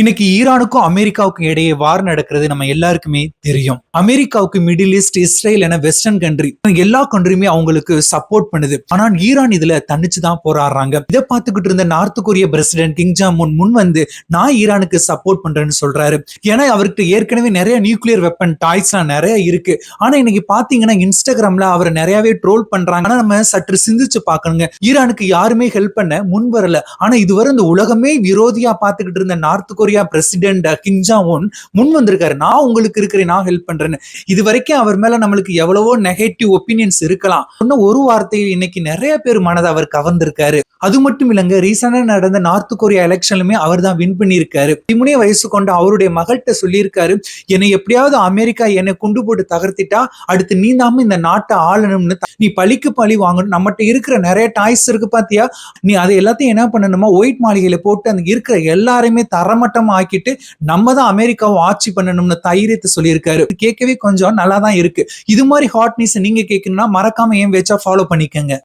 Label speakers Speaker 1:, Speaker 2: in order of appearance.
Speaker 1: இன்னைக்கு ஈரானுக்கும் அமெரிக்காவுக்கும் இடையே வார் நடக்கிறது நம்ம எல்லாருக்குமே தெரியும். அமெரிக்காவுக்கு மிடில் ஈஸ்ட், இஸ்ரேல் என வெஸ்டர்ன் கண்ட்ரி எல்லா கண்ட்ரியுமே அவங்களுக்கு சப்போர்ட் பண்ணுது. ஆனா ஈரான் இதுல தனிச்சுதான் போராடுறாங்க. இதை பார்த்துக்கிட்டு இருந்த நார்த் கொரிய பிரசிடென்ட் கிம் ஜாங் உன் முன் வந்து நான் ஈரானுக்கு சப்போர்ட் பண்றேன்னு சொல்றாரு. ஏன்னா அவருக்கு ஏற்கனவே நிறைய நியூக்ளியர் வெப்பன் டாய்ஸ் நிறைய இருக்கு. ஆனா இன்னைக்கு பாத்தீங்கன்னா இன்ஸ்டாகிராம்ல அவரை நிறையவே ட்ரோல் பண்றாங்க. ஆனா நம்ம சற்று சிந்திச்சு பார்க்கணுங்க. ஈரானுக்கு யாருமே ஹெல்ப் பண்ண முன் வரல. ஆனா இதுவரை இந்த உலகமே விரோதியா பார்த்துக்கிட்டு இருந்த north Korea president Kim Jong Un முன் வந்திருக்காரு. நான் உங்களுக்கு இருக்கிறேன், நான் ஹெல்ப் பண்றேன்னு. இது வரைக்கும் அவர் மேல நம்மளுக்கு எவ்வளவோ நெகட்டிவ் ஒப்பீனியன்ஸ் இருக்கலாம். சொன்ன ஒரு வார்த்தையில் இன்னைக்கு நிறைய பேர் மனதை அவர் கவர்ந்திருக்காரு. அது மட்டும் இல்லங்க, ரீசெண்டா நடந்த நார்த் கொரியா எலெக்ஷன்லுமே அவர் தான் வின் பண்ணியிருக்காரு. 13 வயசு கொண்ட அவருடைய மகள்கிட்ட சொல்லியிருக்காரு, என்னை எப்படியாவது அமெரிக்கா என்னை குண்டு போட்டு தகர்த்திட்டா அடுத்து நீ தாம இந்த நாட்டை ஆளணும்னு. நீ பழிக்கு பழி வாங்கணும். நம்மகிட்ட இருக்கிற நிறைய டாய்ஸ் இருக்கு பாத்தியா, நீ அதை எல்லாத்தையும் என்ன பண்ணணுமா, ஒயிட் மாளிகையில போட்டு அந்த இருக்கிற எல்லாருமே தரமட்டமா ஆக்கிட்டு நம்ம தான் அமெரிக்காவை ஆட்சி பண்ணணும்னு தைரியத்தை சொல்லியிருக்காரு. கேட்கவே கொஞ்சம் நல்லா தான் இருக்கு. இது மாதிரி ஹாட் நியூஸ் நீங்க கேட்கணும்னா மறக்காம என் பேச்சா ஃபாலோ பண்ணிக்கங்க.